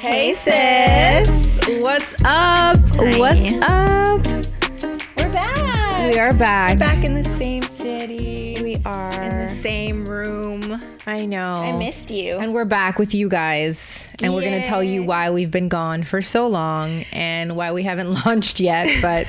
Hey sis, what's up? Hi. What's up? We're back. We are back. We're back in the same city. We are in the same room. I know. I missed you. And we're back with you guys. And we're going to tell you why we've been gone for so long and why we haven't launched yet, but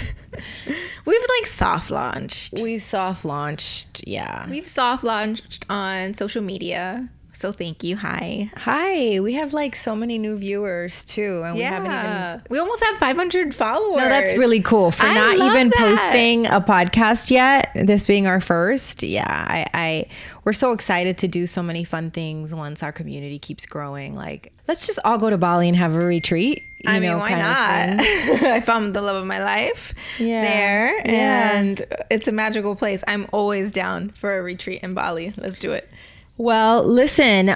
We've like soft launched. we soft launched. Yeah. We've soft launched on social media. So thank you. Hi. Hi. We have like so many new viewers too. And we haven't even. We almost have 500 followers. No, that's really cool for I not love even that. posting a podcast yet. This being our first. Yeah. We're so excited to do so many fun things once our community keeps growing. Like, let's just all go to Bali and have a retreat. I mean, why kind of thing. not? I found the love of my life there. Yeah. And it's a magical place. I'm always down for a retreat in Bali. Let's do it. Well, listen,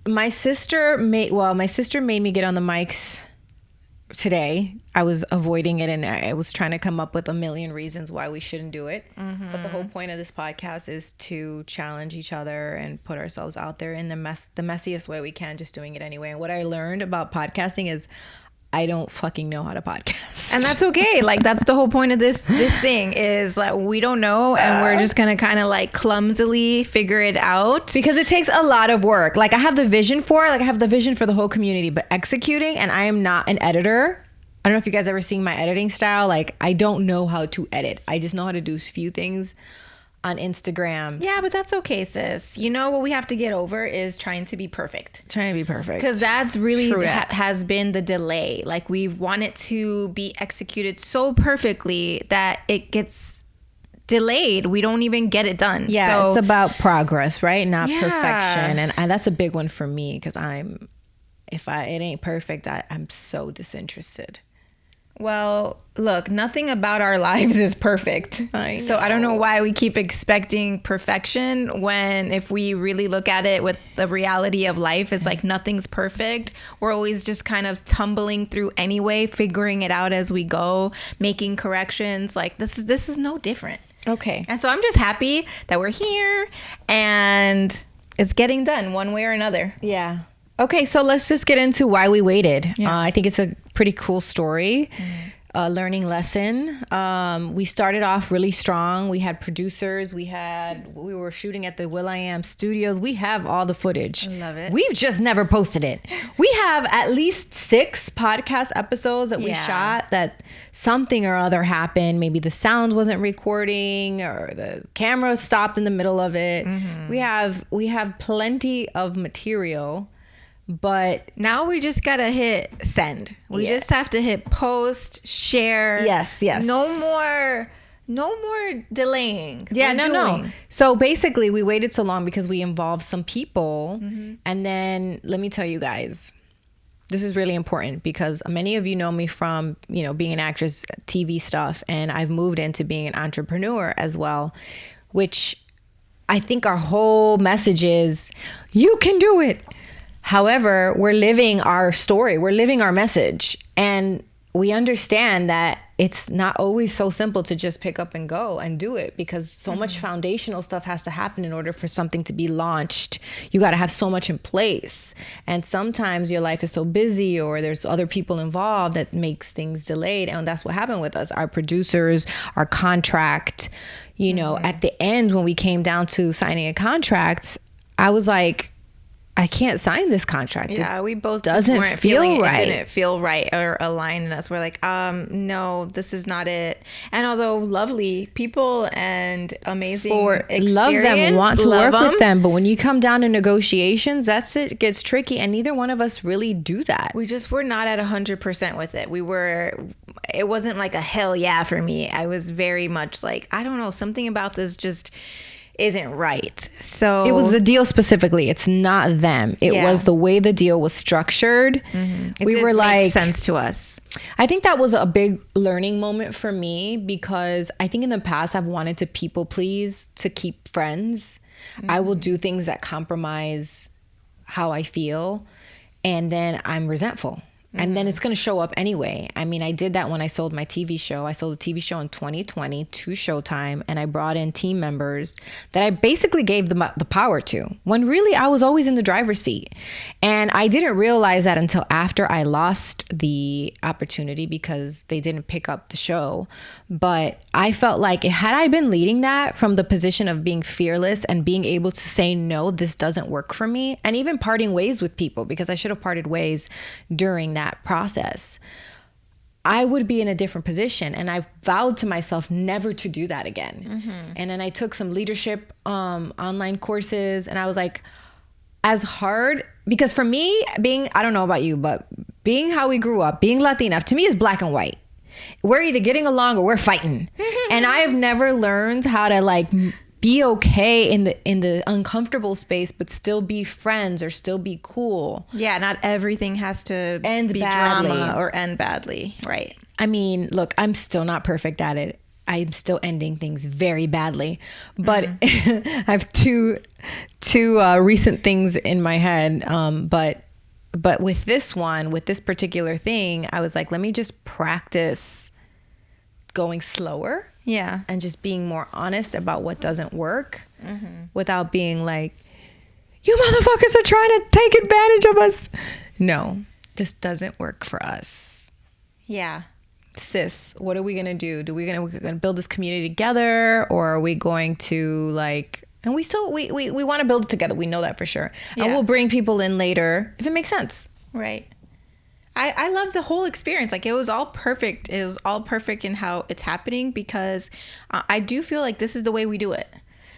my sister made me get on the mics today. I was avoiding it and I was trying to come up with a million reasons why we shouldn't do it. Mm-hmm. But the whole point of this podcast is to challenge each other and put ourselves out there in the messiest way we can, just doing it anyway. And what I learned about podcasting is I don't fucking know how to podcast. And that's okay. Like, that's the whole point of this thing is that we don't know and we're just gonna kind of like clumsily figure it out. Because it takes a lot of work. Like, I have the vision for it. Like, I have the vision for the whole community, but executing, and I am not an editor. I don't know if you guys ever seen my editing style. Like, I don't know how to edit. I just know how to do a few things on Instagram. Yeah, but that's okay, sis. You know what we have to get over is trying to be perfect. Trying to be perfect. Because that's really True that. has been the delay. Like, we want it to be executed so perfectly that it gets delayed. We don't even get it done. Yeah, so, it's about progress, right? Not Yeah. perfection. And that's a big one for me because it ain't perfect, I'm so disinterested. well, look, nothing about our lives is perfect. So I don't know why we keep expecting perfection when if we really look at it with the reality of life, it's like nothing's perfect. We're always just kind of tumbling through anyway, figuring it out as we go, making corrections. Like this is no different. Okay. And so I'm just happy that we're here and it's getting done one way or another. Yeah. Okay, so let's just get into why we waited. Yeah. I think it's a pretty cool story, learning lesson. We started off really strong. We had producers. We were shooting at the will.i.am studios. We have all the footage. I love it. We've just never posted it. We have at least 6 podcast episodes that we shot that something or other happened. Maybe the sound wasn't recording or the camera stopped in the middle of it. Mm-hmm. We have plenty of material. But now we just gotta hit send. We just have to hit post, share. Yes. No more delaying. Yeah, We're no. doing. So basically, we waited so long because we involved some people. Mm-hmm. And then let me tell you guys, this is really important because many of you know me from, being an actress, TV stuff, and I've moved into being an entrepreneur as well, which I think our whole message is, you can do it. However, we're living our story. We're living our message. And we understand that it's not always so simple to just pick up and go and do it because so much foundational stuff has to happen in order for something to be launched. You got to have so much in place. And sometimes your life is so busy or there's other people involved that makes things delayed. And that's what happened with us. Our producers, our contract, at the end when we came down to signing a contract, I was like, I can't sign this contract. Yeah, we both doesn't just weren't feel feeling right. It didn't feel right or aligned in us. We're like, no, this is not it. And although lovely people and amazing experience, love them, want to love work them. with them, but when you come down to negotiations, it gets tricky, and neither one of us really do that. We just were not at 100% with it. It wasn't like a hell yeah for me. I was very much like, I don't know, something about this just isn't right. So it was the deal specifically. It's not them. It was the way the deal was structured. Mm-hmm. We were like, make sense to us. I think that was a big learning moment for me because I think in the past I've wanted to people please to keep friends. Mm-hmm. I will do things that compromise how I feel, and then I'm resentful. And then it's going to show up anyway. I mean, I did that when I sold my TV show. I sold a TV show in 2020 to Showtime, and I brought in team members that I basically gave the power to, when really I was always in the driver's seat. And I didn't realize that until after I lost the opportunity because they didn't pick up the show. But I felt like had I been leading that from the position of being fearless and being able to say, no, this doesn't work for me, and even parting ways with people, because I should have parted ways during that process, I would be in a different position. And I vowed to myself never to do that again. And then I took some leadership online courses, and I was like, as hard, because for me, I don't know about you, but being how we grew up, being Latina, to me is black and white. We're either getting along or we're fighting. And I have never learned how to like be okay in the uncomfortable space, but still be friends or still be cool. Yeah, not everything has to end be badly. Drama or end badly, right? I mean, look, I'm still not perfect at it. I'm still ending things very badly, but I have two recent things in my head. But with this particular thing, I was like, let me just practice going slower. Yeah. And just being more honest about what doesn't work without being like, you motherfuckers are trying to take advantage of us. No, this doesn't work for us. Yeah. Sis, what are we going to do? We're going to build this community together, or are we going to like, and we want to build it together. We know that for sure. Yeah. And we'll bring people in later if it makes sense. Right. I love the whole experience. Like, it was all perfect. It was all perfect in how it's happening, because I do feel like this is the way we do it.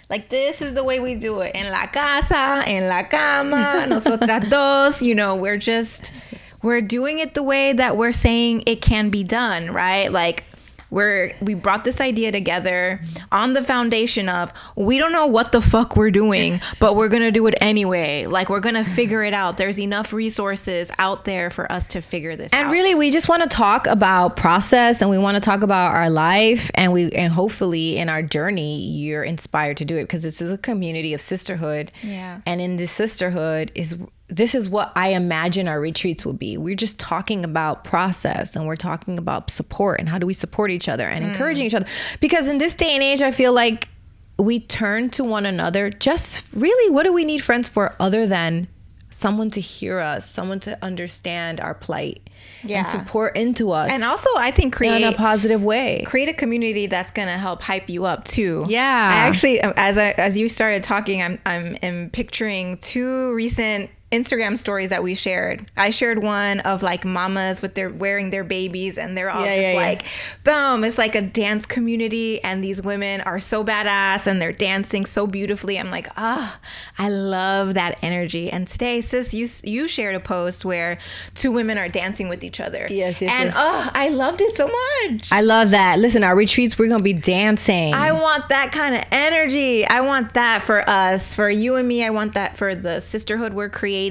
Like, this is the way we do it. En la casa, en la cama, nosotras dos. You know, we're doing it the way that we're saying it can be done, right? Like, we brought this idea together on the foundation of, we don't know what the fuck we're doing, but we're going to do it anyway. Like, we're going to figure it out. There's enough resources out there for us to figure this out. And really, we just want to talk about process, and we want to talk about our life, and hopefully in our journey, you're inspired to do it, because this is a community of sisterhood. Yeah. And in this sisterhood this is what I imagine our retreats will be. We're just talking about process, and we're talking about support, and how do we support each other and encouraging each other. Because in this day and age, I feel like we turn to one another. Just really, what do we need friends for other than someone to hear us, someone to understand our plight, and to pour into us. And also, I think in a positive way. Create a community that's going to help hype you up too. Yeah. I actually, as you started talking, I'm picturing two recent Instagram stories that we shared. I shared one of like mamas wearing their babies, and they're all like, boom, it's like a dance community, and these women are so badass and they're dancing so beautifully. I'm like, I love that energy. And today, sis, you shared a post where two women are dancing with each other. Yes. I loved it so much. I love that. Listen, our retreats, we're gonna be dancing. I want that kind of energy. I want that for us, for you and me. I want that for the sisterhood we're creating.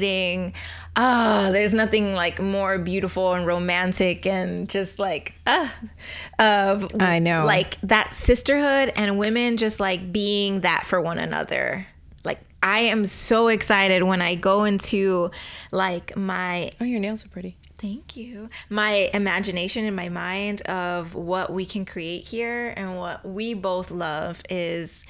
There's nothing like more beautiful and romantic and just like I know, like that sisterhood and women just like being that for one another. Like, I am so excited when I go into like your nails are pretty. Thank you. My imagination in my mind of what we can create here, and what we both love is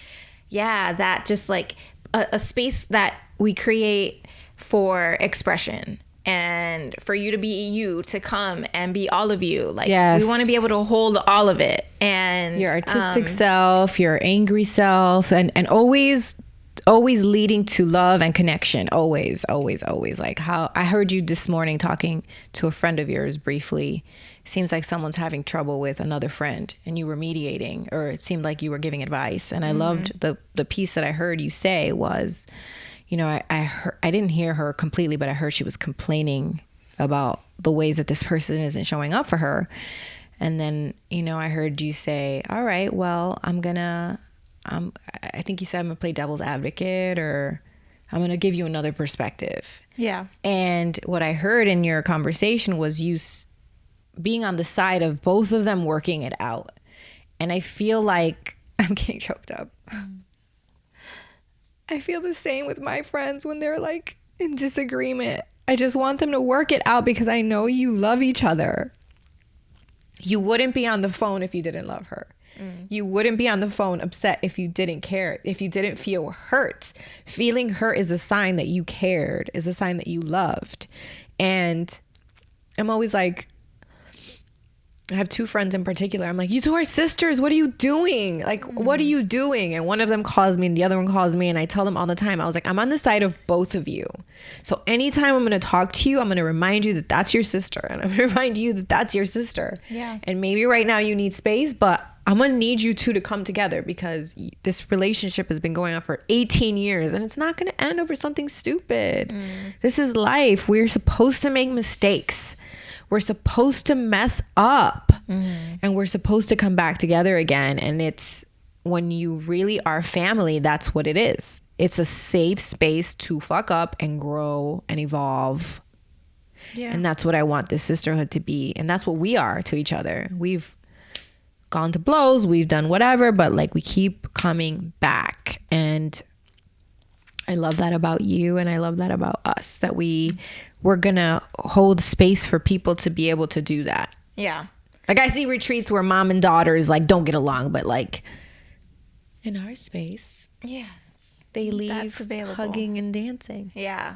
that just like a space that we create for expression, and for you to be you, to come and be all of you. Like, we want to be able to hold all of it, and your artistic self, your angry self, and always leading to love and connection. Always. Like how I heard you this morning talking to a friend of yours briefly. Seems like someone's having trouble with another friend, and you were mediating, or it seemed like you were giving advice. And I loved the piece that I heard you say was, you know, I didn't hear her completely, but I heard she was complaining about the ways that this person isn't showing up for her. And then, you know, I heard you say, all right, well, I think you said I'm gonna play devil's advocate, or I'm gonna give you another perspective. Yeah. And what I heard in your conversation was you being on the side of both of them working it out. And I feel like I'm getting choked up. I feel the same with my friends when they're like in disagreement. I just want them to work it out because I know you love each other. You wouldn't be on the phone if you didn't love her. You wouldn't be on the phone upset if you didn't care, if you didn't feel hurt. Feeling hurt is a sign that you cared, is a sign that you loved. And I'm always like, I have two friends in particular. I'm like, you two are sisters. What are you doing? Like, what are you doing? And one of them calls me and the other one calls me. And I tell them all the time, I was like, I'm on the side of both of you. So anytime I'm going to talk to you, I'm going to remind you that that's your sister. And I'm going to remind you that that's your sister. Yeah. And maybe right now you need space, but I'm going to need you two to come together because this relationship has been going on for 18 years and it's not going to end over something stupid. This is life. We're supposed to make mistakes. We're supposed to mess up and we're supposed to come back together again. And it's when you really are family, that's what it is. It's a safe space to fuck up and grow and evolve. Yeah. And that's what I want this sisterhood to be. And that's what we are to each other. We've gone to blows, we've done whatever, but like we keep coming back. And I love that about you and I love that about us, that we're gonna hold space for people to be able to do that. Yeah. Like I see retreats where mom and daughters like don't get along, but like in our space, yes, they leave hugging and dancing. Yeah.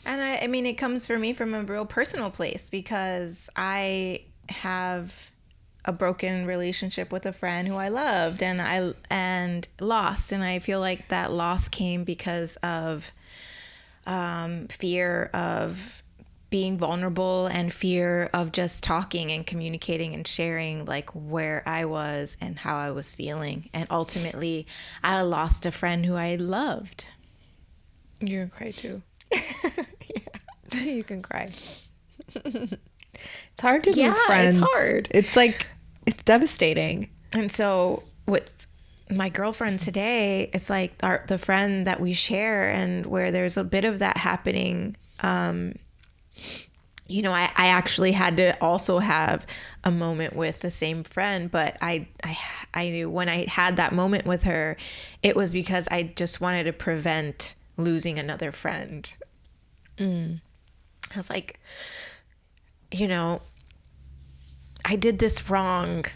And I mean, it comes for me from a real personal place because I have a broken relationship with a friend who I loved and lost. And I feel like that loss came because of fear of being vulnerable and fear of just talking and communicating and sharing like where I was and how I was feeling. And ultimately I lost a friend who I loved. You're gonna cry too. Yeah. You can cry. It's hard to lose friends. It's hard. It's like, it's devastating. And so with my girlfriend today, it's like the friend that we share and where there's a bit of that happening. You know, I actually had to also have a moment with the same friend, but I knew when I had that moment with her, it was because I just wanted to prevent losing another friend. I was like, you know, I did this wrong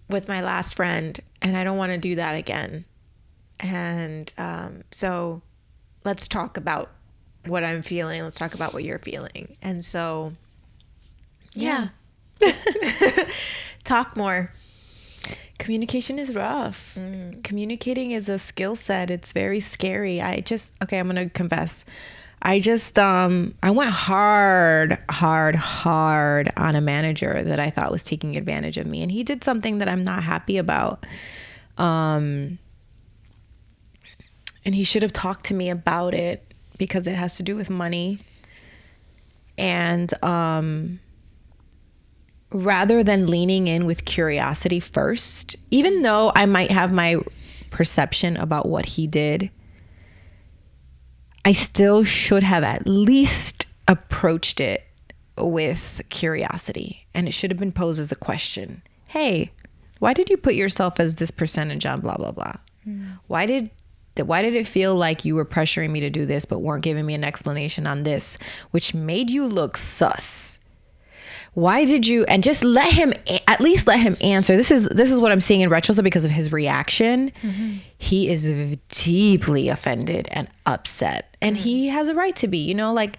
with my last friend and I don't want to do that again. And so let's talk about what I'm feeling. Let's talk about what you're feeling. And so, yeah. Just talk more. Communication is rough. Communicating is a skill set. It's very scary. I'm going to confess. I went hard on a manager that I thought was taking advantage of me. And he did something that I'm not happy about. And he should have talked to me about it because it has to do with money. And rather than leaning in with curiosity first, even though I might have my perception about what he did, I still should have at least approached it with curiosity. And it should have been posed as a question. Hey, why did you put yourself as this percentage on blah, blah, blah? Why did it feel like you were pressuring me to do this, but weren't giving me an explanation on this, which made you look sus? Why did you, and just at least let him answer. This is what I'm seeing in retrospect because of his reaction. He is deeply offended and upset, and he has a right to be, you know, like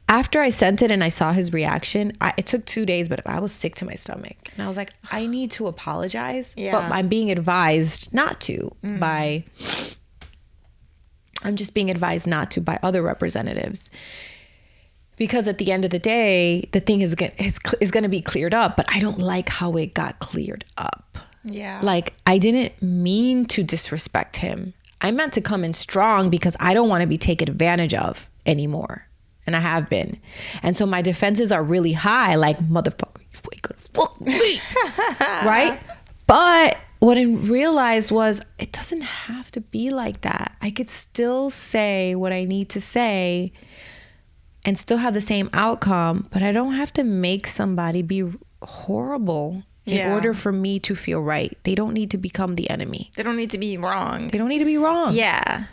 after I sent it and I saw his reaction, it took 2 days, but I was sick to my stomach and I was like, I need to apologize, but I'm being advised not to I'm just being advised not to by other representatives. Because at the end of the day, the thing is going to be cleared up, but I don't like how it got cleared up. Yeah. Like, I didn't mean to disrespect him. I meant to come in strong because I don't want to be taken advantage of anymore. And I have been. And so my defenses are really high, like, motherfucker, you ain't gonna fuck me. Right? But what I realized was it doesn't have to be like that. I could still say what I need to say and still have the same outcome, but I don't have to make somebody be horrible in order for me to feel right. They don't need to become the enemy. They don't need to be wrong. They don't need to be wrong. Yeah.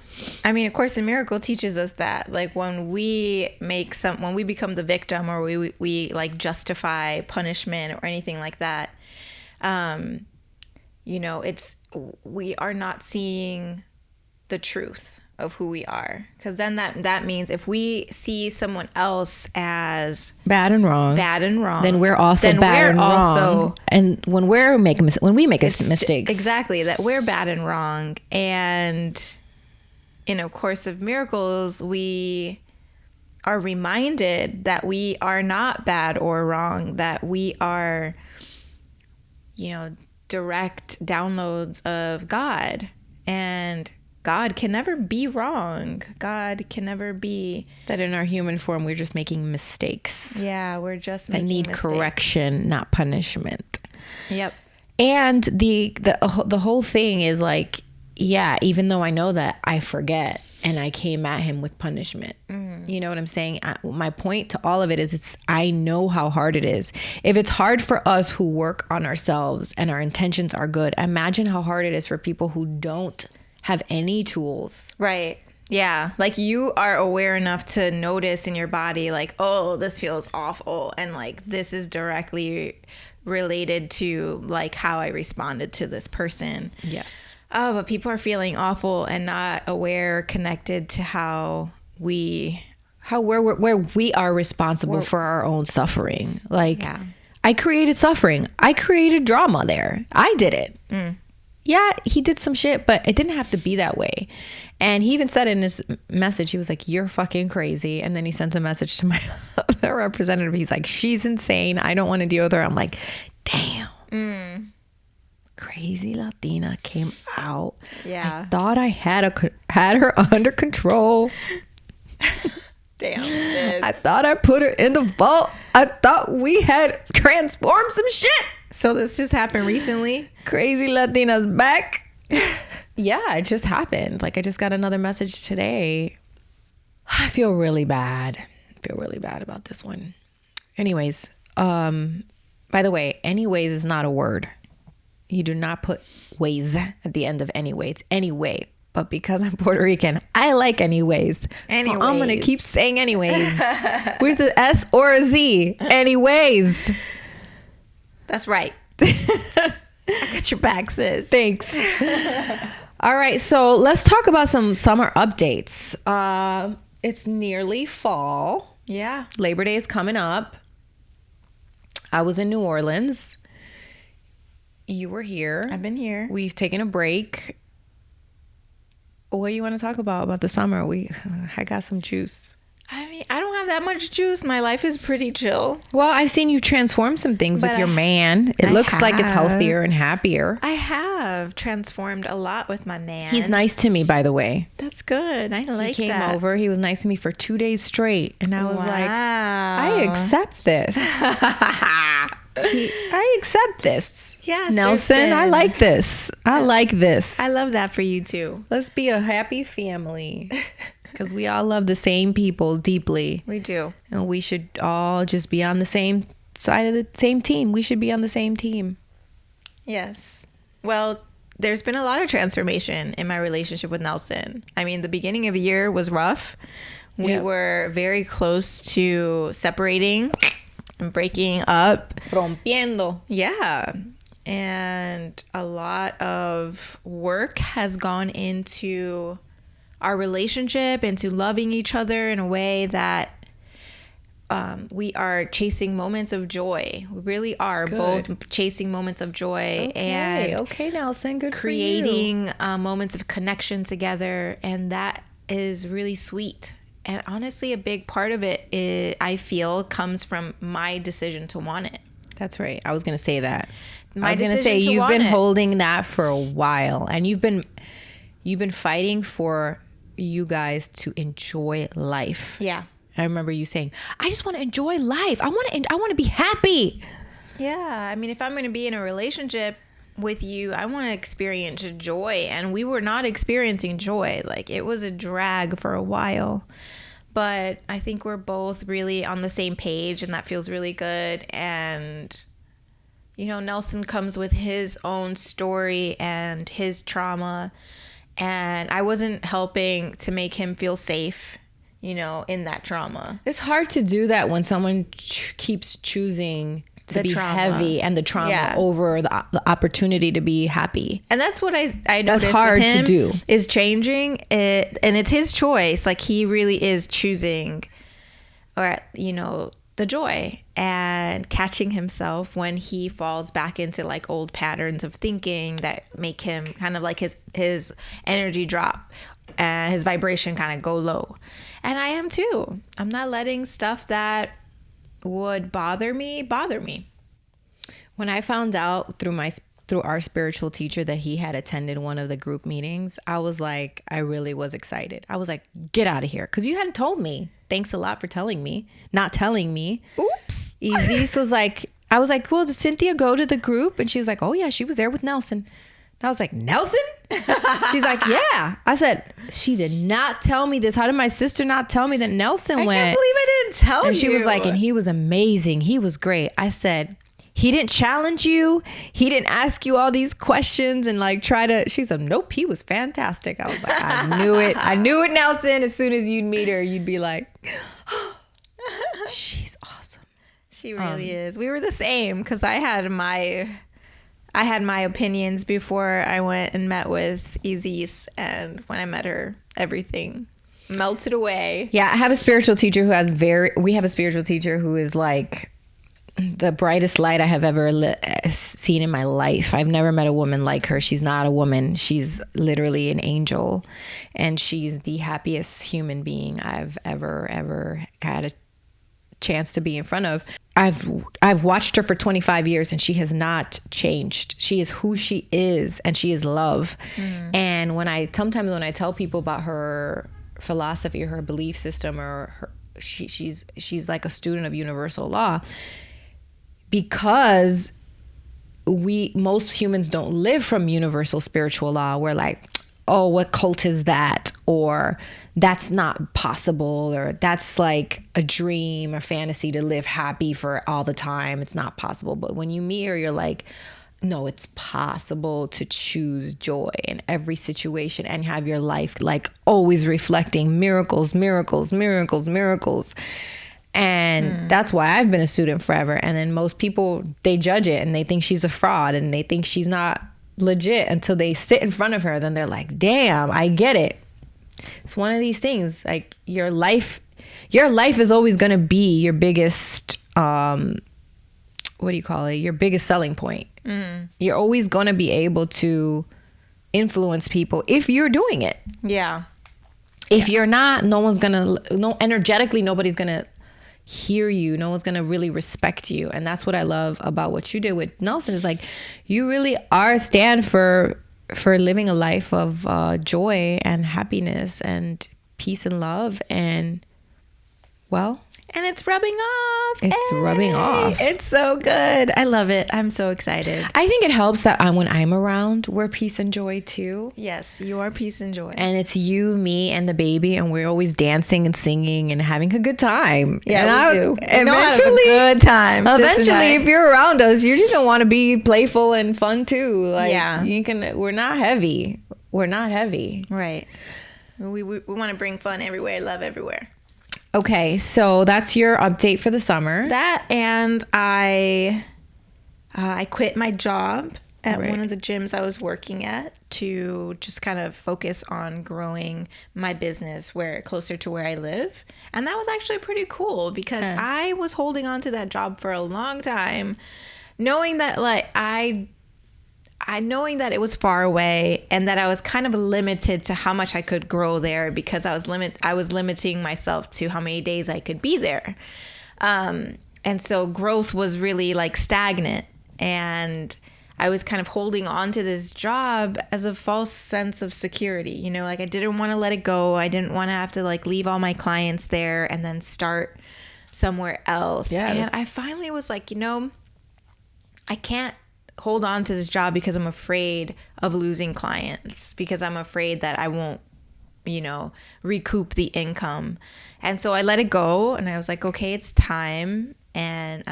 I mean, A Course in Miracle teaches us that, like, when we become the victim, or we like justify punishment or anything like that, we are not seeing the truth of who we are. Because then that means if we see someone else as bad and wrong, then we're also bad and wrong. And when we make mistakes, exactly, that we're bad and wrong. And in A Course of Miracles, we are reminded that we are not bad or wrong, that we are, direct downloads of God, and God can never be wrong. God can never be that in our human form. We're just making mistakes. Yeah, we're just that making need mistakes. Correction, not punishment. Yep. And the whole thing is like, yeah, even though I know that, I forget, and I came at him with punishment. You know what I'm saying? My point to all of it is I know how hard it is. If it's hard for us who work on ourselves and our intentions are good, imagine how hard it is for people who don't have any tools. Right. Yeah. Like, you are aware enough to notice in your body, like, oh, this feels awful. And like, this is directly related to like how I responded to this person. Yes. Oh, but people are feeling awful and not aware, connected to how we are responsible for our own suffering. Like, yeah. I created suffering. I created drama there. I did it. Yeah, he did some shit, but it didn't have to be that way. And he even said in his message, he was like, "You're fucking crazy." And then he sent a message to my other representative. He's like, "She's insane. I don't want to deal with her." I'm like, damn. Crazy Latina came out. Yeah. I thought I had her under control. Damn. Sis. I thought I put her in the vault. I thought we had transformed some shit. So this just happened recently? Crazy Latina's back. Yeah, it just happened. Like, I just got another message today. I feel really bad. About this one. Anyways, by the way, anyways is not a word. You do not put ways at the end of anyway. It's anyway. But because I'm Puerto Rican, I like anyways. So I'm going to keep saying anyways. With an S or a Z. Anyways. That's right. I got your back, sis. Thanks. All right. So let's talk about some summer updates. It's nearly fall. Yeah. Labor Day is coming up. I was in New Orleans. You were here. I've been here. We've taken a break. What do you want to talk about the summer? I got some juice. I mean, I don't have that much juice. My life is pretty chill. Well, I've seen you transform some things with your man. It looks like it's healthier and happier. I have transformed a lot with my man. He's nice to me, by the way. That's good. I like that. He came over. He was nice to me for 2 days straight. And I was like, I accept this. I accept this. Yes, Nelson, I like this. I like this. I love that for you too. Let's be a happy family. Because we all love the same people deeply. We do. And we should all just be on the same side of the same team. We should be on the same team. Yes. Well, there's been a lot of transformation in my relationship with Nelson. I mean, the beginning of the year was rough. We were very close to separating and breaking up. Rompiendo. Yeah. And a lot of work has gone into our relationship, into loving each other in a way that we are chasing moments of joy. We really are both chasing moments of joy. Okay, Nelson, good creating for you. Moments of connection together. And that is really sweet. And honestly, a big part of it, I feel, comes from my decision to want it. That's right. I was going to say that. I was going to say, you've been holding that for a while. And you've been fighting for you guys to enjoy life. Yeah. I remember you saying, I just want to enjoy life. I want to be happy. Yeah. I mean, if I'm going to be in a relationship with you, I want to experience joy. And we were not experiencing joy. Like, it was a drag for a while. But I think we're both really on the same page, and that feels really good. And, Nelson comes with his own story and his trauma. And I wasn't helping to make him feel safe, you know, in that trauma. It's hard to do that when someone keeps choosing to be heavy and the trauma over the opportunity to be happy. And that's what I noticed. That's hard with him to do. Is changing it, and it's his choice. Like, he really is choosing, or, you know, the joy and catching himself when he falls back into like old patterns of thinking that make him kind of like his energy drop and his vibration kind of go low. And I am too. I'm not letting stuff that would bother me. When I found out through our spiritual teacher that he had attended one of the group meetings, I was like, I really was excited. I was like, get out of here. Because you hadn't told me. Thanks a lot for not telling me. Oops. Izis was like, I was like, well, did Cynthia go to the group? And she was like, oh yeah, she was there with Nelson. And I was like, Nelson? She's like, yeah. I said, she did not tell me this. How did my sister not tell me that Nelson went? I can't believe I didn't tell you. And she was like, and he was amazing. He was great. I said, he didn't challenge you. He didn't ask you all these questions and like try to. She said, nope, he was fantastic. I was like, I knew it. I knew it, Nelson. As soon as you'd meet her, you'd be like, oh, she's awesome. She really is. We were the same because I had my opinions before I went and met with Izis, and when I met her, everything melted away. Yeah, I have a spiritual teacher we have a spiritual teacher who is like the brightest light I have ever seen in my life. I've never met a woman like her. She's not a woman. She's literally an angel, and she's the happiest human being I've ever had a chance to be in front of. I've watched her for 25 years and she has not changed. She is who she is, and she is love. And sometimes when I tell people about her philosophy or her belief system, or she's like a student of universal law, because most humans don't live from universal spiritual law. We're like, oh, what cult is that? Or that's not possible, or that's like a dream or fantasy to live happy for all the time. It's not possible. But when you meet her, you're like, no, it's possible to choose joy in every situation and have your life like always reflecting miracles. And that's why I've been a student forever. And then most people, they judge it and they think she's a fraud and they think she's not legit until they sit in front of her. Then they're like, damn, I get it. It's one of these things. Like your life is always going to be your biggest, your biggest selling point. You're always going to be able to influence people if you're doing it. Yeah. If you're not, energetically, nobody's going to hear you. No one's going to really respect you. And that's what I love about what you did with Nelson, is like, you really are a stand for living a life of joy and happiness and peace and love. And and it's rubbing off. It's rubbing off. It's so good. I love it. I'm so excited. I think it helps that when I'm around, we're peace and joy too. Yes, you are peace and joy. And it's you, me, and the baby, and we're always dancing and singing and having a good time. Yeah, we do. Eventually, good time. Eventually, if you're around us, you're just gonna want to be playful and fun too. Like, yeah, we're not heavy. We're not heavy. Right. We want to bring fun everywhere, love everywhere. Okay, so that's your update for the summer. That, and I quit my job at one of the gyms I was working at to just kind of focus on growing my business closer to where I live. And that was actually pretty cool because I was holding on to that job for a long time, knowing that knowing that it was far away and that I was kind of limited to how much I could grow there because I was limiting myself to how many days I could be there. And so growth was really like stagnant, and I was kind of holding on to this job as a false sense of security. You know, like I didn't want to let it go. I didn't want to have to like leave all my clients there and then start somewhere else. Yeah, and I finally was like, I can't hold on to this job because I'm afraid of losing clients, because I'm afraid that I won't, recoup the income. And so I let it go, and I was like, okay, it's time. And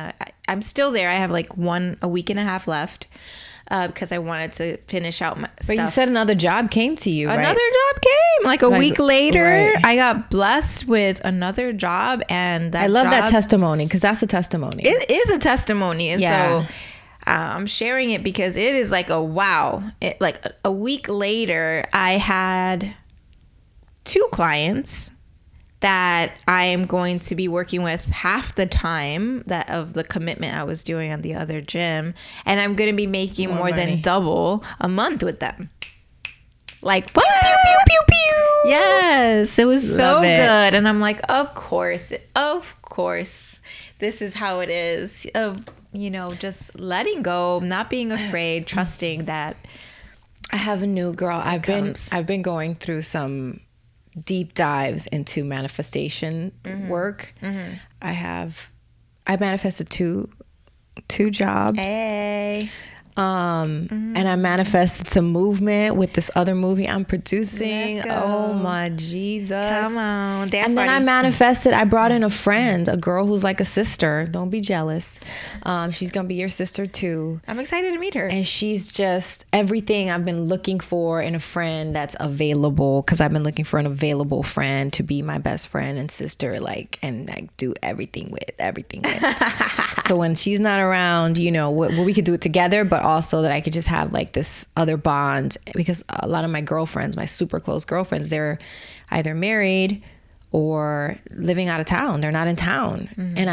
I'm still there. I have like a week and a half left. because I wanted to finish out my stuff. But you said another job came to you, right? Another job came like a week later. Right. I got blessed with another job, and I love that testimony, because that's a testimony. It is a testimony, and Yeah. so I'm sharing it because it is like a wow. Like a week later, I had 2 clients that I am going to be working with half the time that of the commitment I was doing on the other gym, and I'm going to be making more than double a month with them. Like, what? Pew, pew, pew, pew. Yes, it was so good. And I'm like, of course, this is how it is. Of, you know, just letting go, not being afraid, trusting that. I have a new girl. I've been going through some deep dives into manifestation work. I manifested two jobs. Hey. And I manifested some movement with this other movie I'm producing. Oh my Jesus. Come on. Dance and then party. I manifested, I brought in a friend, a girl who's like a sister. Don't be jealous. She's going to be your sister too. I'm excited to meet her. And she's just everything I've been looking for in a friend that's available, because I've been looking for an available friend to be my best friend and sister, like, and like do everything with. So when she's not around, you know, we could do it together, but also that I could just have like this other bond, because a lot of my girlfriends, my super close girlfriends, they're either married or living out of town. They're not in town. And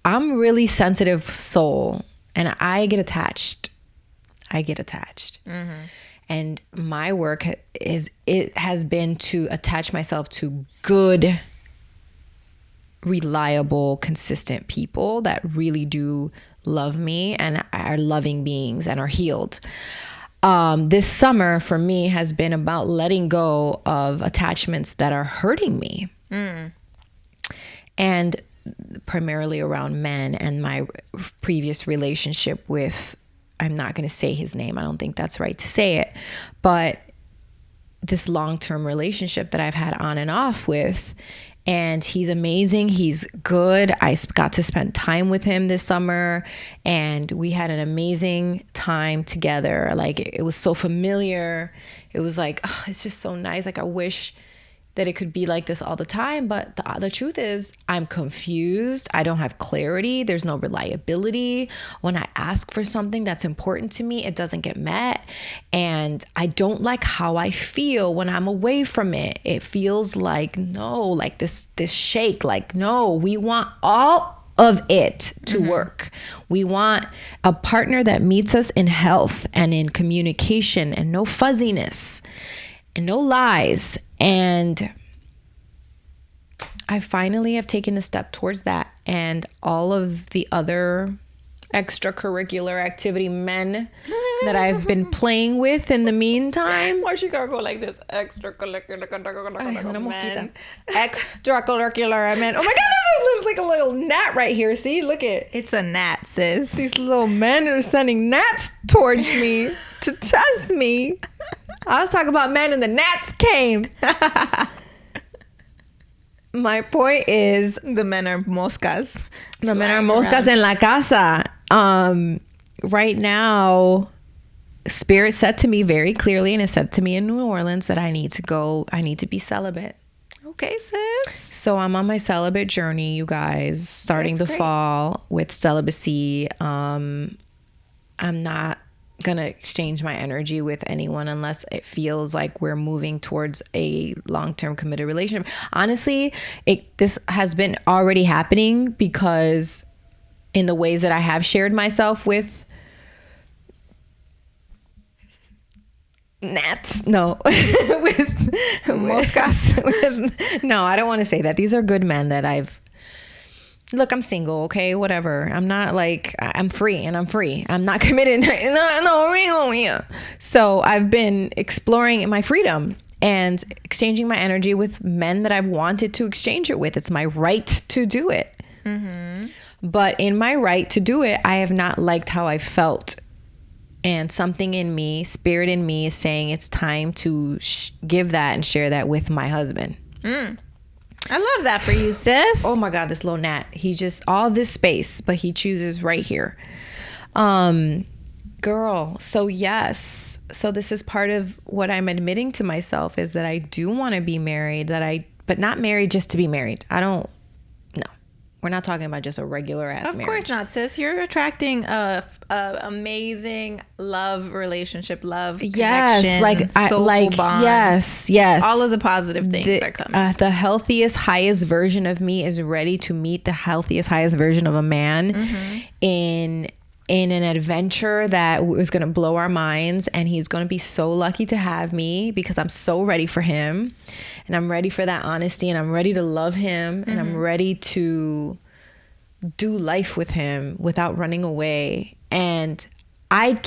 I'm really sensitive soul, and I get attached. And my work has been to attach myself to good, reliable, consistent people that really do love me and are loving beings and are healed. This summer for me has been about letting go of attachments that are hurting me. And primarily around men, and my previous relationship with, I'm not going to say his name, I don't think that's right to say it, but this long-term relationship that I've had on and off with. And he's amazing. He's good. I got to spend time with him this summer, and we had an amazing time together. Like, it was so familiar. It was like, oh, it's just so nice. Like, I wish that it could be like this all the time. But the truth is, I'm confused. I don't have clarity. There's no reliability. When I ask for something that's important to me, it doesn't get met. And I don't like how I feel when I'm away from it. It feels like, no, like this shake, like, no, we want all of it to work. We want a partner that meets us in health and in communication, and no fuzziness and no lies. And I finally have taken a step towards that, and all of the other extracurricular activity men that I've been playing with in the meantime. Why she gotta go like this? Extracurricular men. Extracurricular men. Oh my God, there's like a little gnat right here. See, look at. It's a gnat, sis. These little men are sending gnats towards me to test me. I was talking about men and the gnats came. My point is, the men are moscas. The men are moscas en la casa. Right now, Spirit said to me very clearly, and it said to me in New Orleans, that I need to be celibate. Okay, sis. So I'm on my celibate journey, you guys, starting the fall with celibacy. I'm not gonna exchange my energy with anyone unless it feels like we're moving towards a long-term committed relationship. Honestly, this has been already happening, because in the ways that I have shared myself with gnats, no, with moscas, no, I don't want to say that. These are good men that look, I'm single, okay, whatever. I'm not like, I'm free. I'm not committed. No. So I've been exploring my freedom and exchanging my energy with men that I've wanted to exchange it with. It's my right to do it. But in my right to do it, I have not liked how I felt. And something in me, spirit in me, is saying it's time to give that and share that with my husband. I love that for you, sis. Oh my God, this little gnat. He just, all this space, but he chooses right here. Girl, so yes. So this is part of what I'm admitting to myself, is that I do want to be married, but not married just to be married. No. We're not talking about just a regular ass marriage. Of course not, sis. You're attracting a amazing love relationship, connection, soulful bond. Yes. All of the positive things are coming. The healthiest, highest version of me is ready to meet the healthiest, highest version of a man in an adventure that was going to blow our minds, and he's going to be so lucky to have me because I'm so ready for him, and I'm ready for that honesty, and I'm ready to love him, and I'm ready to do life with him without running away. And I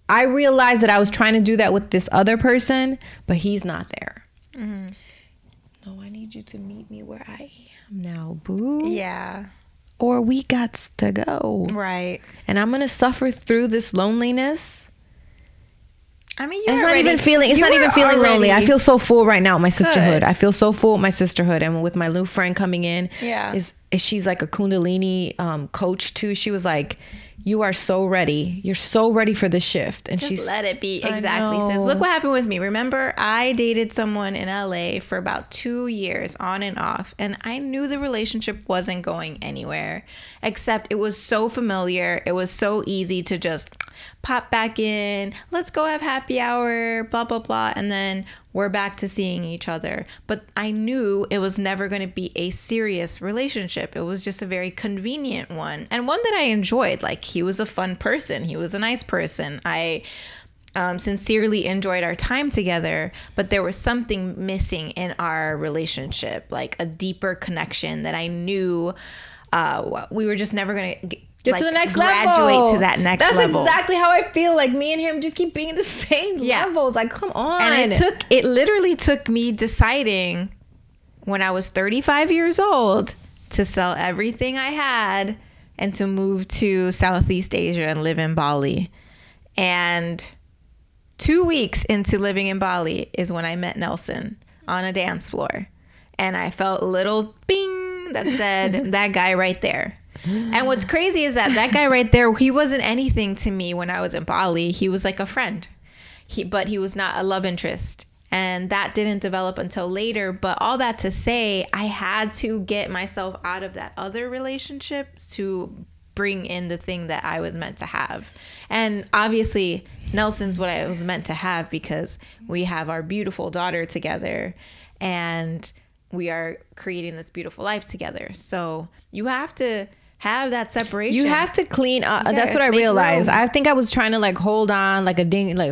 realized that I was trying to do that with this other person, but he's not there. No, I need you to meet me where I am now, boo. Yeah. Or we got to go. Right. And I'm going to suffer through this loneliness. I mean, it's not even feeling lonely. I feel so full right now with my sisterhood. I feel so full with my sisterhood. And with my new friend coming in, she's like a Kundalini coach too. She was like, you are so ready. You're so ready for the shift. And just let it be. Exactly, sis. Look what happened with me. Remember, I dated someone in LA for about 2 years on and off. And I knew the relationship wasn't going anywhere, except it was so familiar. It was so easy to just pop back in. Let's go have happy hour, blah, blah, blah. And then we're back to seeing each other. But I knew it was never going to be a serious relationship. It was just a very convenient one, and one that I enjoyed. Like, he was a fun person. He was a nice person. I sincerely enjoyed our time together, but there was something missing in our relationship, like a deeper connection that I knew we were just never going to get to the next graduate level. To that next level. That's exactly how I feel. Like, me and him just keep being the same levels. Like, come on. And it literally took me deciding when I was 35 years old to sell everything I had and to move to Southeast Asia and live in Bali. And 2 weeks into living in Bali is when I met Nelson on a dance floor. And I felt a little bing that said, that guy right there. And what's crazy is that guy right there, he wasn't anything to me when I was in Bali. He was like a friend, but he was not a love interest. And that didn't develop until later. But all that to say, I had to get myself out of that other relationship to bring in the thing that I was meant to have. And obviously, Nelson's what I was meant to have, because we have our beautiful daughter together and we are creating this beautiful life together. So you have to have that separation. You have to clean up. That's what I realized. I think I was trying to hold on like a little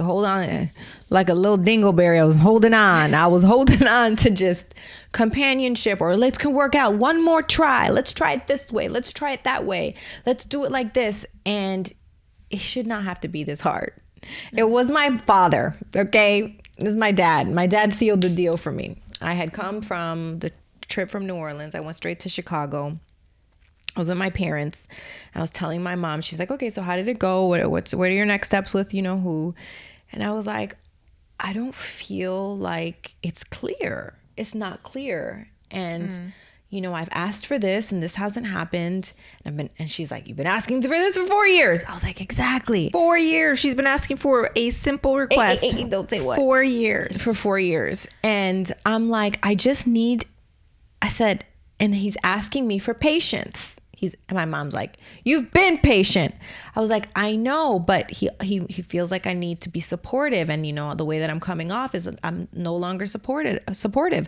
dingleberry. I was holding on. I was holding on to just companionship, or let's work out one more try. Let's try it this way. Let's try it that way. Let's do it like this. And it should not have to be this hard. It was my father. Okay. It was my dad. My dad sealed the deal for me. I had come from the trip from New Orleans. I went straight to Chicago. I was with my parents. I was telling my mom, she's like, okay, so how did it go? What are your next steps with, who? And I was like, I don't feel like it's clear. It's not clear. And, I've asked for this and this hasn't happened. And she's like, you've been asking for this for 4 years. I was like, exactly. 4 years. She's been asking for a simple request. Don't say what. 4 years. For 4 years. And I'm like, I said, and he's asking me for patience. My mom's like, you've been patient. I was like, I know, but he feels like I need to be supportive. And the way that I'm coming off is I'm no longer supportive.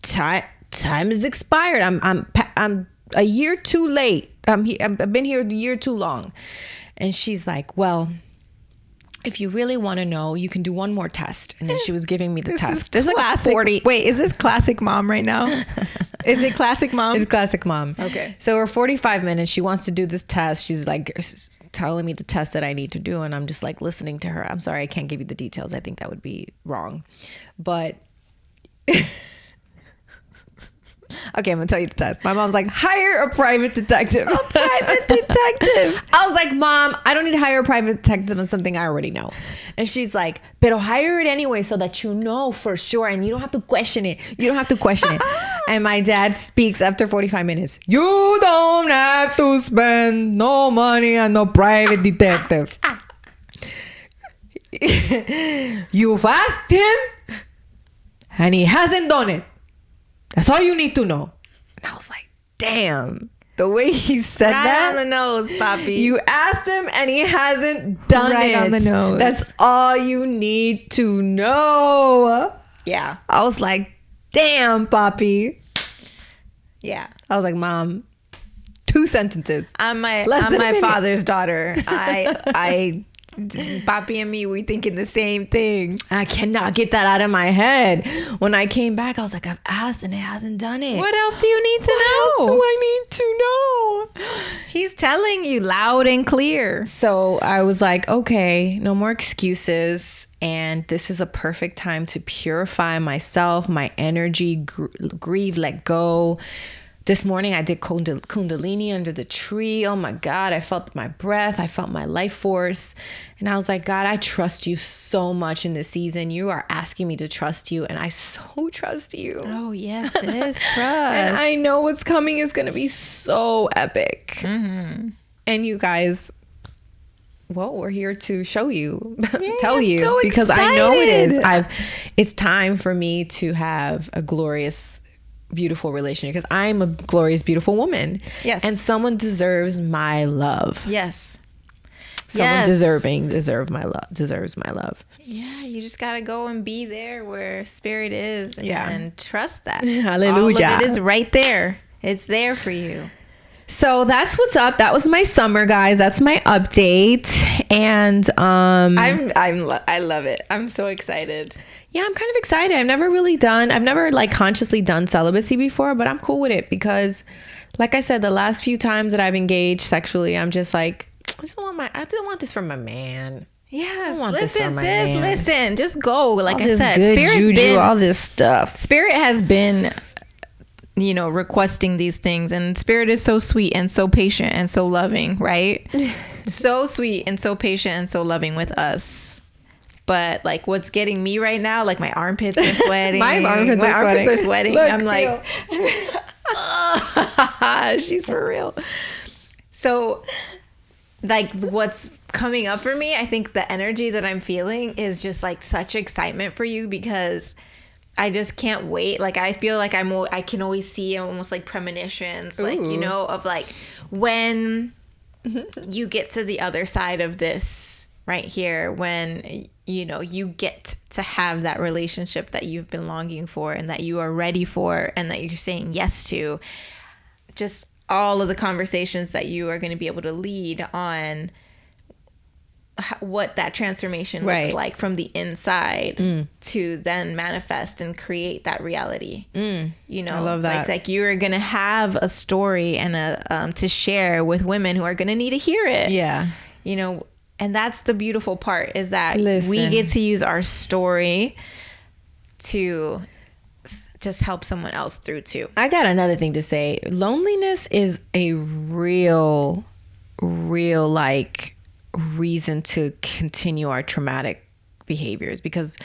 Time is expired. I'm a year too late. I've been here a year too long. And she's like, well, if you really want to know, you can do one more test. And then she was giving me the test. This is classic. Like 40. Wait, is this classic mom right now? Is it classic mom? It's classic mom. Okay. So we're 45 minutes. She wants to do this test. She's like telling me the test that I need to do. And I'm just like listening to her. I'm sorry, I can't give you the details. I think that would be wrong. But okay, I'm gonna tell you the test. My mom's like, hire a private detective. A private detective. I was like, Mom, I don't need to hire a private detective on something I already know. And she's like, pero hire it anyway so that you know for sure and you don't have to question it. You don't have to question it. And my dad speaks after 45 minutes. You don't have to spend no money on no private detective. You've asked him and he hasn't done it. That's all you need to know. And I was like, damn. The way he said right that. On the nose, Papi. You asked him and he hasn't done right it. On the nose. That's all you need to know. Yeah. I was like, damn, Papi. Yeah. I was like, Mom, 2 sentences. I'm my father's daughter. I Papi and me, we thinking the same thing. I cannot get that out of my head. When I came back, I was like, I've asked and it hasn't done it. What else do you need to know? What else do I need to know? He's telling you loud and clear. So I was like, okay, no more excuses. And this is a perfect time to purify myself, my energy, grieve, let go. This morning I did Kundalini under the tree. Oh my God, I felt my breath. I felt my life force. And I was like, God, I trust you so much in this season. You are asking me to trust you. And I so trust you. Oh, yes, it is trust. And I know what's coming is going to be so epic. Mm-hmm. And you guys, well, we're here to show you, tell you, so because excited. I know it is. It's time for me to have a glorious, beautiful relationship because I'm a glorious, beautiful woman. Yes. And someone deserves my love. Yes. Someone deserves my love. Yeah, you just gotta go and be there where spirit is and trust that. Hallelujah. All of it is right there. It's there for you. So that's what's up. That was my summer, guys. That's my update. And I love it. I'm so excited. Yeah, I'm kind of excited. I've never like consciously done celibacy before, but I'm cool with it because like I said, the last few times that I've engaged sexually, I'm just like, I didn't want this from my man. Yes, listen, sis, listen. Just go. Like all I said, good Spirit's juju, been all this stuff. Spirit has been, requesting these things, and Spirit is so sweet and so patient and so loving, right? So sweet and so patient and so loving with us. But like, what's getting me right now? Like my armpits are sweating. My armpits are sweating. Look, I'm like, she's for real. So, like, what's coming up for me, I think the energy that I'm feeling is just like such excitement for you because I just can't wait. Like, I feel like I can always see almost like premonitions, like, of like when you get to the other side of this right here, when, you get to have that relationship that you've been longing for and that you are ready for and that you're saying yes to. Just all of the conversations that you are going to be able to lead on what that transformation looks like from the inside to then manifest and create that reality. I love that. Like you're going to have a story and to share with women who are going to need to hear it. Yeah. And that's the beautiful part is that Listen. we get to use our story to just help someone else through too. I got another thing to say. Loneliness is a real like reason to continue our traumatic behaviors because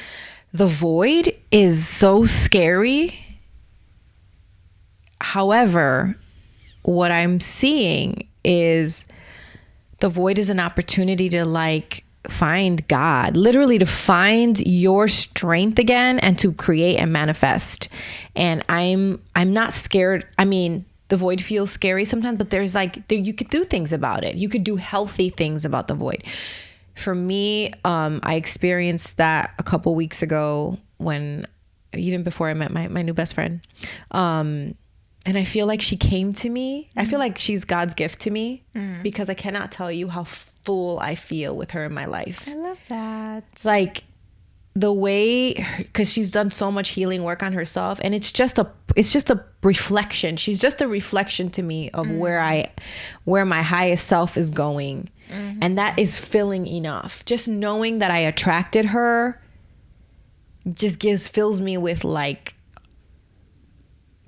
the void is so scary. However, what I'm seeing is the void is an opportunity to like find God, literally to find your strength again and to create and manifest. And I'm not scared. I mean, the void feels scary sometimes, but there's like, you could do things about it. You could do healthy things about the void. For me, I experienced that a couple weeks ago even before I met my new best friend. And I feel like she came to me. I feel like she's God's gift to me because I cannot tell you how full I feel with her in my life. I love that. Like the way, because she's done so much healing work on herself, and it's just a reflection. She's just a reflection to me of where my highest self is going, and that is filling enough. Just knowing that I attracted her just fills me with like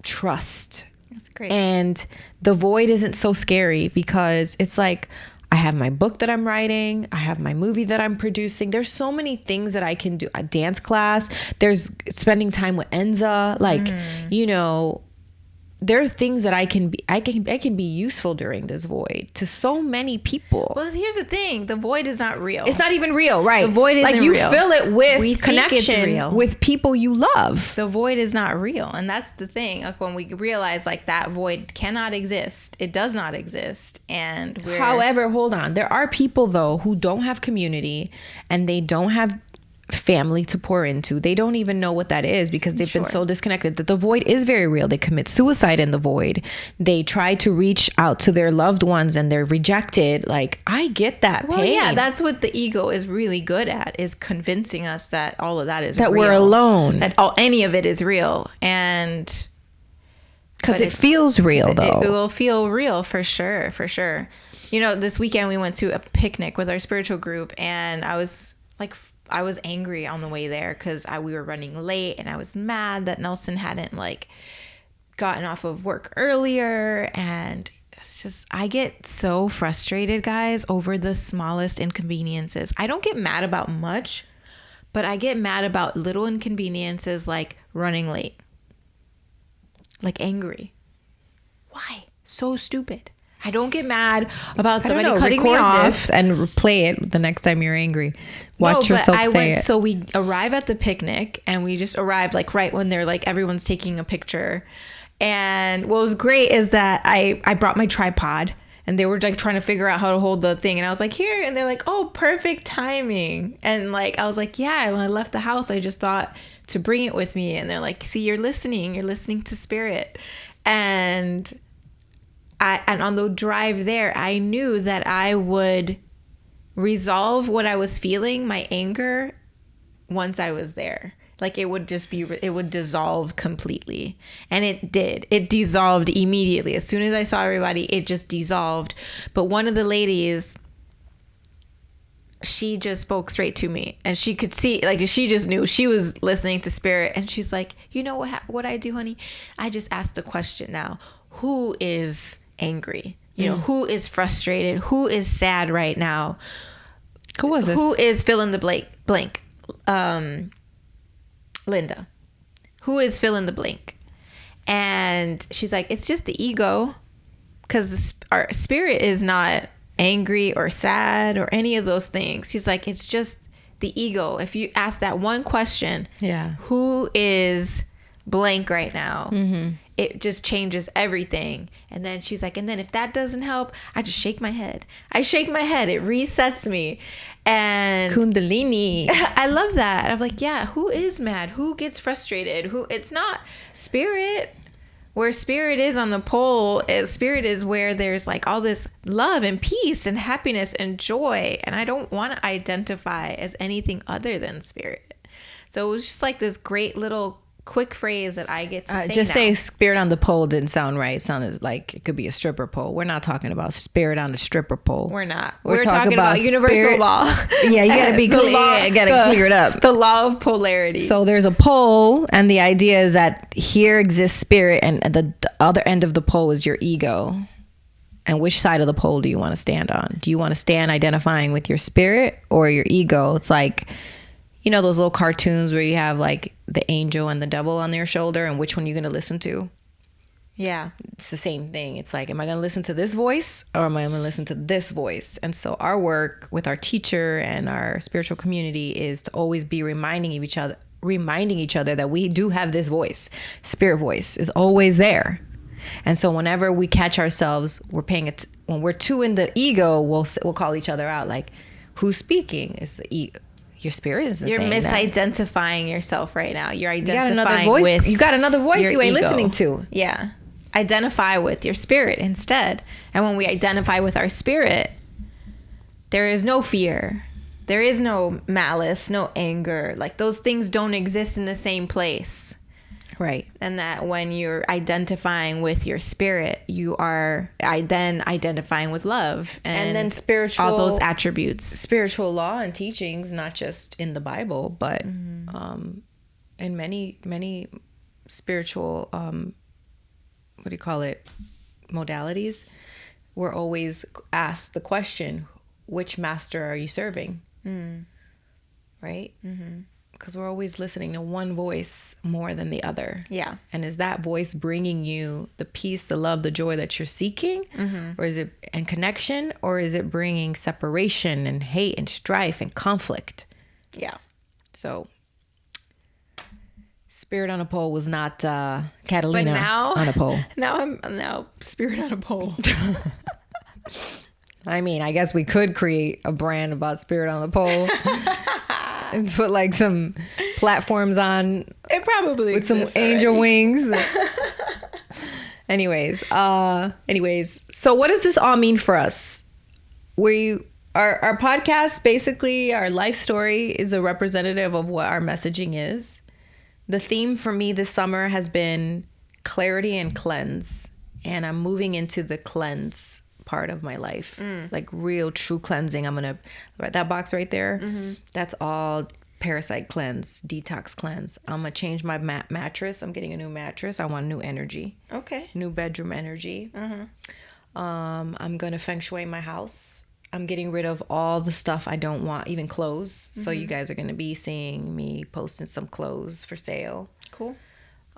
trust. That's great. And the void isn't so scary because it's like I have my book that I'm writing, I have my movie that I'm producing. There's so many things that I can do. A dance class, there's spending time with Enza, like there are things that I can be useful during this void to so many people. Well, here's the thing. The void is not real. It's not even real, right? The void isn't like you real. fill it with connection with people you love. The void is not real. And that's the thing. Like when we realize like that void cannot exist. It does not exist. And however, hold on. There are people though who don't have community and they don't have family to pour into. They don't even know what that is because they've been so disconnected. That the void is very real. They commit suicide in the void. They try to reach out to their loved ones and they're rejected. Like, I get that pain. Yeah, that's what the ego is really good at, is convincing us that all of that is that real. We're alone. That any of it is real. And because it feels real though. It will feel real for sure. For sure. You know, this weekend we went to a picnic with our spiritual group and I was angry on the way there because we were running late and I was mad that Nelson hadn't like gotten off of work earlier. And it's just, I get so frustrated, guys, over the smallest inconveniences. I don't get mad about much, but I get mad about little inconveniences like running late, like angry. Why? So stupid. I don't get mad about somebody cutting me off. And play it the next time you're angry. Watch yourself say it. So we arrive at the picnic and we just arrived like right when they're like everyone's taking a picture. And what was great is that I brought my tripod and they were like trying to figure out how to hold the thing. And I was like, here. And they're like, oh, perfect timing. And like, I was like, yeah, when I left the house, I just thought to bring it with me. And they're like, see, you're listening to spirit. And on the drive there, I knew that I would resolve what I was feeling, my anger, once I was there. Like it would dissolve completely. And it did. It dissolved immediately. As soon as I saw everybody, it just dissolved. But one of the ladies, she just spoke straight to me and she could see, like, she just knew she was listening to spirit. And she's like, you know what I do, honey? I just asked the question now, who is angry? You know, who is frustrated? Who is sad right now? Who was this? Who is fill in the blank? Linda. Who is fill in the blank? And she's like, it's just the ego, because our spirit is not angry or sad or any of those things. She's like, it's just the ego. If you ask that one question, who is blank right now? It just changes everything. And then she's like, and then if that doesn't help, I just shake my head. It resets me. And Kundalini. I love that. I'm like, yeah, who is mad? Who gets frustrated? It's not spirit. Where spirit is on the pole, spirit is where there's like all this love and peace and happiness and joy. And I don't want to identify as anything other than spirit. So it was just like this great little quick phrase that I get to say just now. say spirit on the pole didn't sound right. It sounded like it could be a stripper pole. We're not talking about spirit on the stripper pole. We're not. We're talking about universal law. Yeah, you gotta be clear. You gotta clear it up. The law of polarity. So there's a pole, and the idea is that here exists spirit, and the other end of the pole is your ego. And which side of the pole do you want to stand on? Do you want to stand identifying with your spirit or your ego? It's like, you know, those little cartoons where you have like the angel and the devil on their shoulder, and which one you're going to listen to? Yeah. It's the same thing. It's like, am I going to listen to this voice or am I going to listen to this voice? And so our work with our teacher and our spiritual community is to always be reminding each other that we do have this voice. Spirit voice is always there. And so whenever we catch ourselves, when we're too in the ego, we'll call each other out, like, who's speaking? Is the ego. Your spirit isn't You're saying misidentifying yourself right now. You're identifying you got another voice you ain't ego. listening to. Yeah. Identify with your spirit instead. And when we identify with our spirit, there is no fear. There is no malice, no anger. Like, those things don't exist in the same place. Right. And that when you're identifying with your spirit, you are then identifying with love and then spiritual, all those attributes. Spiritual law and teachings, not just in the Bible, but in many spiritual modalities, we're always asked the question, which master are you serving? Right? because we're always listening to one voice more than the other. Yeah. And is that voice bringing you the peace, the love, the joy that you're seeking? Or is it, and connection, or is it bringing separation and hate and strife and conflict? Yeah. So Spirit on a Pole was not Catalina But now, on a pole. Now Spirit on a Pole. I mean, I guess we could create a brand about Spirit on the Pole and put like some platforms on It probably with some angel wings. Anyways, so what does this all mean for us? Our podcast, basically our life story, is a representative of what our messaging is. The theme for me this summer has been clarity and cleanse, and I'm moving into the cleanse part of my life, like real true cleansing. I'm gonna write that box right there. That's all parasite cleanse, detox cleanse. I'm gonna change my mattress. I'm getting a new mattress. I want new energy. Okay. New bedroom energy. I'm gonna feng shui my house. I'm getting rid of all the stuff I don't want, even clothes. So you guys are gonna be seeing me posting some clothes for sale. Cool.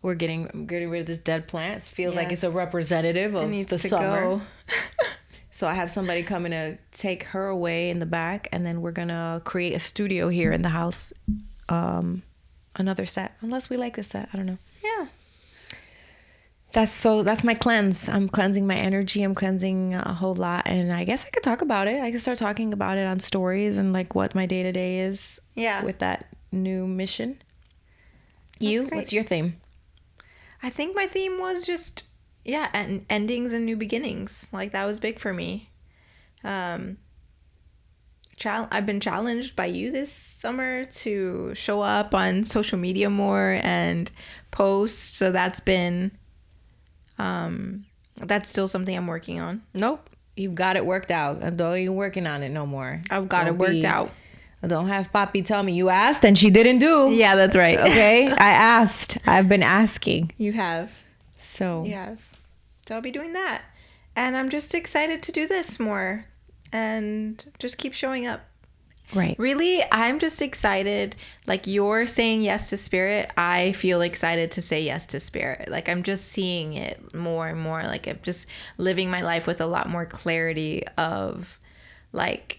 I'm getting rid of this dead plant. Feel like it's a representative of the summer. Go. So I have somebody coming to take her away in the back, and then we're gonna create a studio here in the house. Another set, unless we like the set. I don't know. Yeah. That's my cleanse. I'm cleansing my energy. I'm cleansing a whole lot, and I guess I could talk about it. I could start talking about it on stories and like what my day to day is. Yeah. With that new mission. Great. What's your theme? I think my theme was just, endings and new beginnings. Like, that was big for me. I've been challenged by you this summer to show up on social media more and post. So that's been, that's still something I'm working on. Nope. You've got it worked out. I don't even working on it no more. I've got it worked out. Don't have Papi tell me you asked and she didn't do. Yeah, that's right. Okay. I asked. I've been asking. You have. So. You have. So I'll be doing that. And I'm just excited to do this more and just keep showing up. Right. Really, I'm just excited. Like, you're saying yes to Spirit. I feel excited to say yes to Spirit. Like, I'm just seeing it more and more. Like, I'm just living my life with a lot more clarity of, like,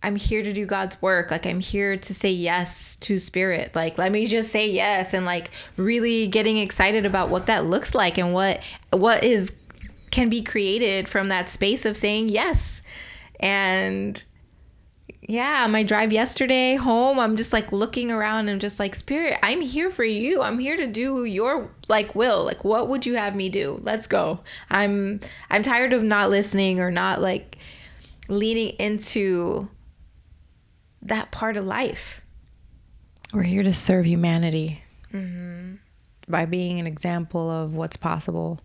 I'm here to do God's work. Like, I'm here to say yes to Spirit. Like, let me just say yes, and like really getting excited about what that looks like and what can be created from that space of saying yes. And yeah, my drive yesterday home, I'm just like looking around and just like, Spirit, I'm here for you. I'm here to do your like will. Like, what would you have me do? Let's go. I'm tired of not listening or not like leaning into that part of life. We're here to serve humanity by being an example of what's possible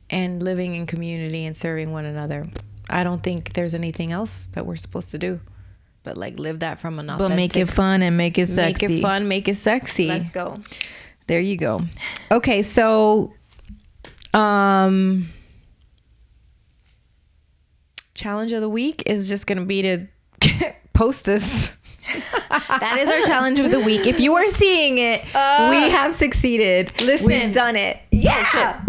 and living in community and serving one another. I don't think there's anything else that we're supposed to do but like live that from an authentic. But make it fun and make it sexy. Make it fun, make it sexy. Let's go. There you go. Okay, so challenge of the week is just gonna be to post this. That is our challenge of the week. If you are seeing it, we have succeeded. Listen, we've done it. Yeah.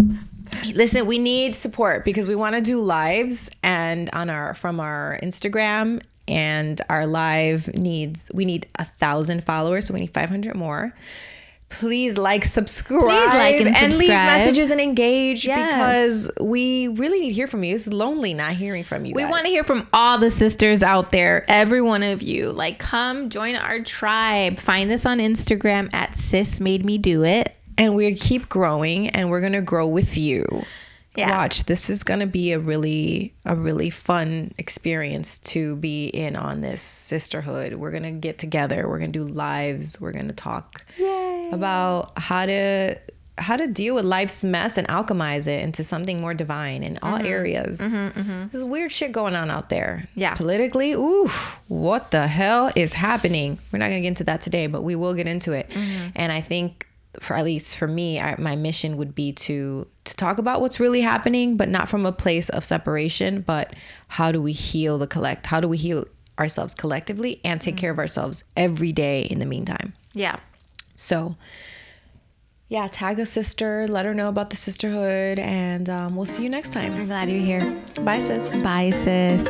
Listen, we need support because we want to do lives and from our Instagram, and our live we need 1,000 followers, so we need 500 more. Please subscribe, and leave messages and engage because we really need to hear from you. It's lonely not hearing from you guys. We want to hear from all the sisters out there, every one of you. Like, come join our tribe. Find us on Instagram at Sis Made Me Do It. And we keep growing, and we're going to grow with you. Yeah. Watch, this is going to be a really fun experience to be in on this sisterhood. We're going to get together. We're going to do lives. We're going to talk about how to deal with life's mess and alchemize it into something more divine in all areas. There's weird shit going on out there. Yeah. Politically, what the hell is happening? We're not going to get into that today, but we will get into it. And I think, at least for me, my mission would be to talk about what's really happening, but not from a place of separation, but how do we heal the collect? How do we heal ourselves collectively and take care of ourselves every day in the meantime. Yeah. So yeah, tag a sister, let her know about the sisterhood, and we'll see you next time. I'm glad you're here. Bye, sis. Bye, sis.